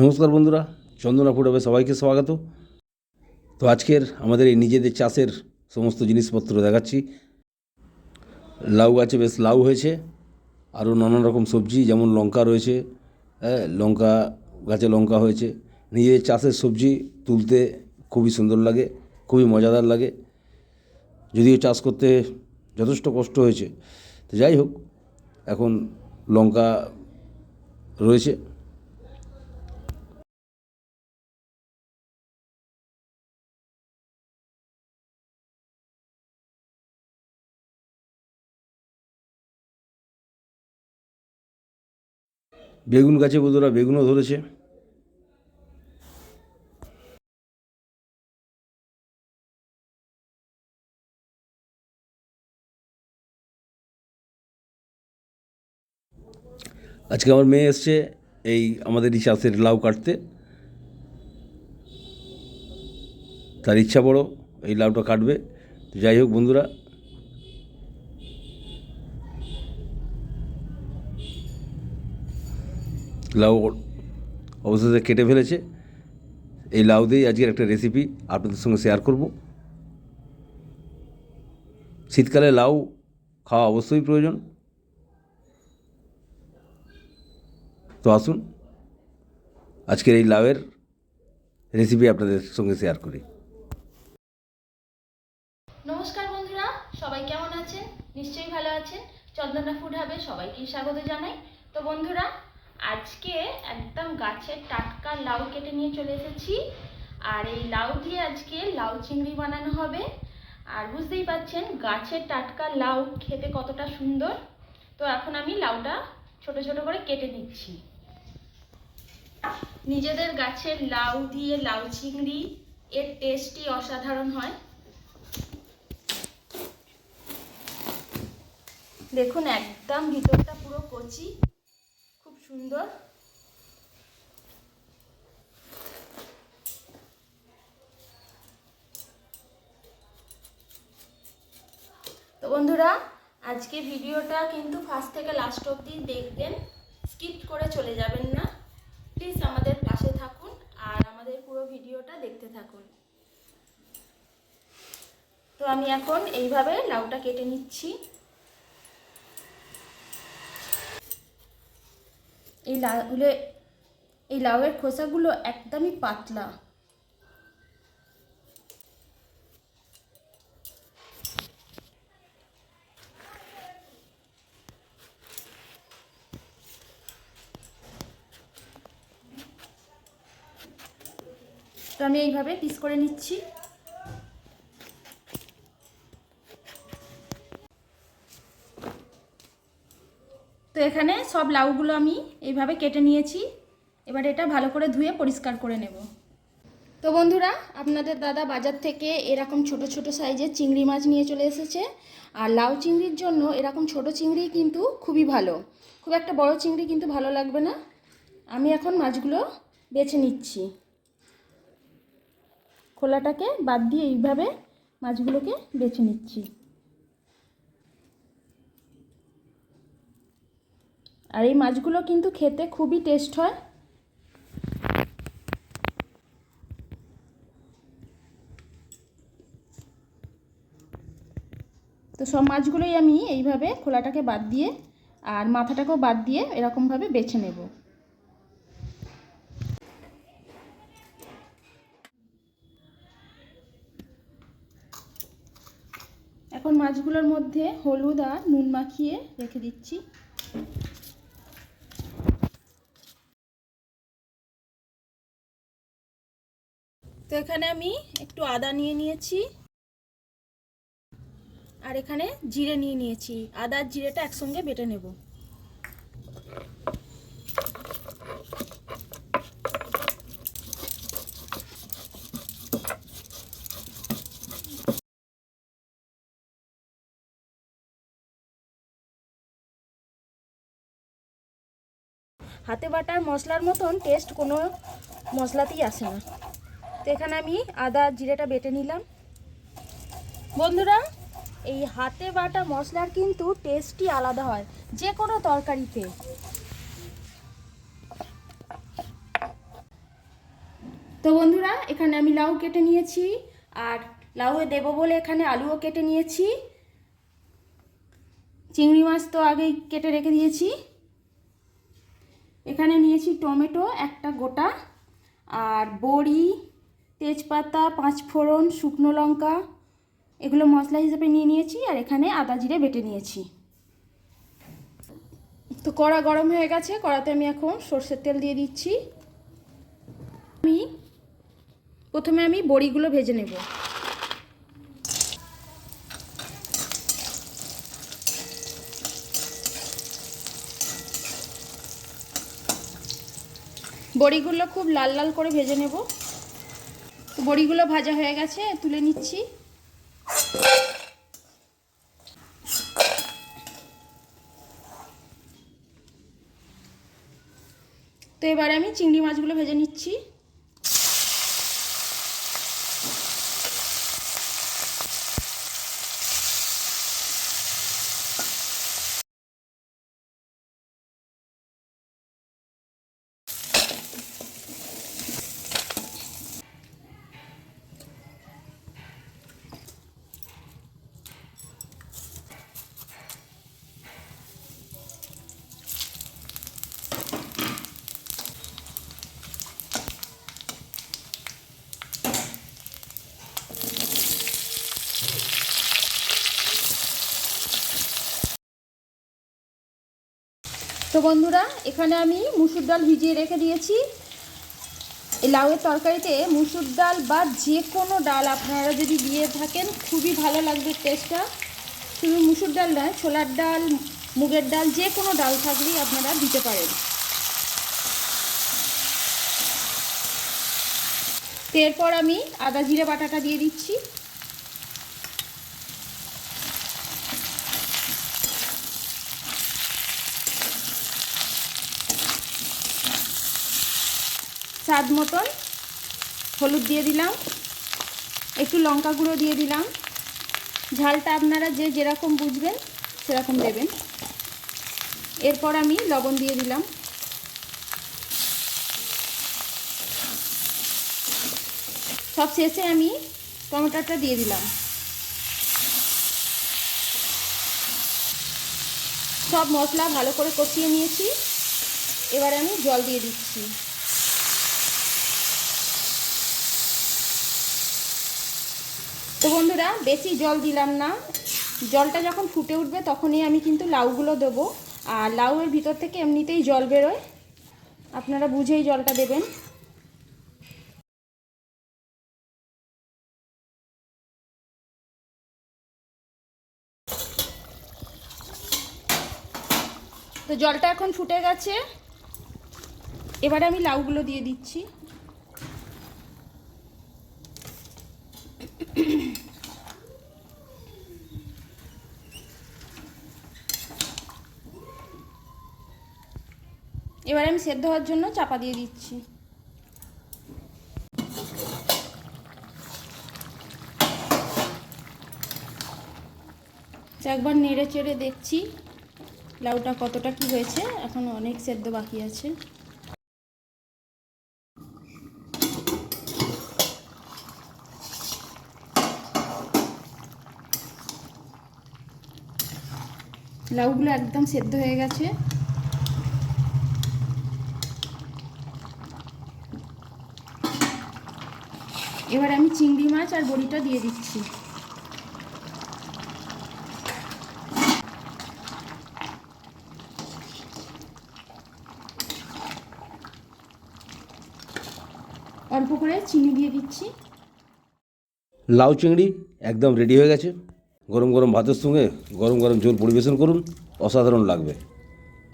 নমস্কার বন্ধুরা, চন্দনা ফুড হাবে সবাইকে স্বাগত। তো আজকের আমাদের এই নিজেদের চাষের সমস্ত জিনিসপত্র দেখাচ্ছি। লাউ গাছে বেশ লাউ হয়েছে, আরও নানান রকম সবজি যেমন লঙ্কা রয়েছে। হ্যাঁ, লঙ্কা গাছে লঙ্কা হয়েছে। নিজেদের চাষের সবজি তুলতে খুবই সুন্দর লাগে, খুবই মজাদার লাগে। যদিও চাষ করতে যথেষ্ট কষ্ট হয়েছে, তো যাই হোক, এখন লঙ্কা রয়েছে। বেগুন গাছে বন্ধুরা বেগুনও ধরেছে। আজকে আমার মেয়ে এসছে এই আমাদের এই চাষের লাউ কাটতে। তার ইচ্ছা বড়, এই লাউটা কাটবে। তো যাই হোক বন্ধুরা, লাউ অবশেষে কেটে ফেলেছে। এই লাউ দিয়েই আজকের একটা রেসিপি আপনাদের সঙ্গে শেয়ার করব। শীতকালে লাউ খাওয়া অবশ্যই প্রয়োজন। তো আসুন আজকের এই লাউয়ের রেসিপি আপনাদের সঙ্গে শেয়ার করি। নমস্কার বন্ধুরা, সবাই কেমন আছেন? নিশ্চয়ই ভালো আছেন। চন্দনা ফুড হাবে সবাইকে স্বাগত জানাই। তো বন্ধুরা, আজকে একদম গাছের টাটকা লাউ কেটে নিয়ে চলে এসেছি। আর এই লাউ দিয়ে আজকে লাউ চিংড়ি বানানো হবে। আর বুঝতেই পাচ্ছেন গাছের টাটকা লাউ খেতে কতটা সুন্দর। তো এখন আমি লাউটা ছোট ছোট করে কেটে নিচ্ছি। নিজেদের গাছের লাউ দিয়ে লাউ চিংড়ি এর টেস্টই অসাধারণ হয়। দেখুন একদম ভিতরটা পুরো কচি, খুব সুন্দর। তো বন্ধুরা, আজকে ভিডিওটা কিন্তু ফার্স্ট থেকে লাস্ট অবধি দেখবেন, স্কিপ করে চলে যাবেন না। প্লিজ আমাদের পাশে থাকুন আর আমাদের পুরো ভিডিওটা দেখতে থাকুন। তো আমি এখন এইভাবে লাউটা কেটে নিচ্ছি। এই লাউয়ের খোসাগুলো একদমই পাতলা। তো আমি এইভাবে পিস করে নিচ্ছি। তো এখানে সব লাউগুলো আমি এইভাবে কেটে নিয়েছি। এবার এটা ভালো করে ধুয়ে পরিষ্কার করে নেব। তো বন্ধুরা, আপনাদের দাদা বাজার থেকে এরকম ছোট ছোট সাইজের চিংড়ি মাছ নিয়ে চলে এসেছে। আর লাউ চিংড়ির জন্য এরকম ছোট চিংড়ি কিন্তু খুবই ভালো, খুব একটা বড় চিংড়ি কিন্তু ভালো লাগবে না। আমি এখন মাছগুলো বেছে নিচ্ছি। খোলাটাকে বাদ দিয়ে এইভাবে মাছগুলোকে বেছে নিচ্ছি। আর এই মাছগুলো কিন্তু খেতে খুবই টেস্ট হয়। তো সব মাছগুলোই আমি এইভাবে খোলাটাকে বাদ দিয়ে আর মাথাটাকেও বাদ দিয়ে এরকমভাবে বেছে নেব। এখন মাছগুলোর মধ্যে হলুদ আর নুন মাখিয়ে রেখে দিচ্ছি। তো এখানে আমি একটু আদা নিয়ে নিয়েছি আর এখানে জিরে নিয়ে নিয়েছি। আদা আর জিরেটা একসঙ্গে বেটে নেব। হাতে বাটার মশলার মতন টেস্ট কোনো মশলাতেই আসে না। তো এখানে আমি আদা আর জিরেটা বেটে নিলাম। বন্ধুরা, এই হাতে বাটা মশলার কিন্তু টেস্টই আলাদা হয় যে কোনো তরকারিতে। তো বন্ধুরা, এখানে আমি লাউ কেটে নিয়েছি, আর লাউয়ে দেবো বলে এখানে আলুও কেটে নিয়েছি। চিংড়ি মাছ তো আগেই কেটে রেখে দিয়েছি। এখানে নিয়েছি টমেটো একটা গোটা, আর বড়ি, তেজপাতা, 5 ফোড়ন, শুকনো লঙ্কা, এগুলো মশলা হিসেবে নিয়ে নিয়েছি। আর এখানে আদা জিরে বেটে নিয়েছি। তো কড়া গরম হয়ে গেছে, কড়াতে আমি এখন সর্ষের তেল দিয়ে দিচ্ছি। প্রথমে আমি বড়িগুলো ভেজে নেব। বড়িগুলো খুব লাল লাল করে ভেজে নেব। তো বড়িগুলো ভাজা হয়ে গেছে, তুলে নিচ্ছি। তো এবারে আমি চিংড়ি মাছগুলো ভেজে নিচ্ছি। তো বন্ধুরা, এখানে আমি মুসুর ডাল ভিজিয়ে রেখে দিয়েছি। এই লাউয়ের তরকারিতে মুসুর ডাল বা যে কোনো ডাল আপনারা যদি দিয়ে থাকেন খুবই ভালো লাগবে টেস্টটা। শুধু মুসুর ডাল নয়, ছোলার ডাল, মুগের ডাল, যে কোনো ডাল থাকলেই আপনারা দিতে পারেন। তো এরপর আমি আদা জিরে বাটাটা দিয়ে দিচ্ছি। স্বাদ মতন হলুদ দিয়ে দিলাম, একটু লঙ্কা গুঁড়ো দিয়ে দিলাম। ঝালটা আপনারা যে যেরকম বুঝবেন সেরকম দেবেন। এরপর আমি লবণ দিয়ে দিলাম। সব শেষে আমি টমেটোটা দিয়ে দিলাম। সব মশলা ভালো করে কষিয়ে নিয়েছি। এবারে আমি জল দিয়ে দিচ্ছি। তো বন্ধুরা, বেশি জল দিলাম না। জলটা যখন ফুটে উঠবে তখনই আমি কিন্তু লাউগুলো দেবো। আর লাউয়ের ভিতর থেকে এমনিতেই জল বেরোয়, আপনারা বুঝেই জলটা দেবেন। তো জলটা এখন ফুটে গেছে, এবারে আমি লাউগুলো দিয়ে দিচ্ছি। এবারে আমি সেদ্ধ হওয়ার জন্য চাপা দিয়ে দিচ্ছি। একবার নেড়ে চেড়ে দেখছি লাউটা কতটা কি হয়েছে, এখন অনেক সেদ্ধ বাকি আছে। লাউগুলো একদম সেদ্ধ হয়ে গেছে। এবার আমি চিংড়ি মাছ আর বড়িটা দিয়ে দিচ্ছি। অল্প করে চিনি দিয়ে দিচ্ছি। লাউ চিংড়ি একদম রেডি হয়ে গেছে। গরম গরম ভাতের সঙ্গে গরম গরম ঝোল পরিবেশন করুন, অসাধারণ লাগবে।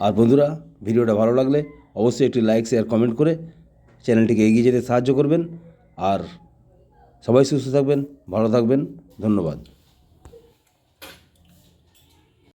আর বন্ধুরা, ভিডিওটা ভালো লাগলে অবশ্যই একটি লাইক, শেয়ার, কমেন্ট করে চ্যানেলটিকে এগিয়ে যেতে সাহায্য করবেন। আর সবাই সুস্থ থাকবেন, ভালো থাকবেন। ধন্যবাদ।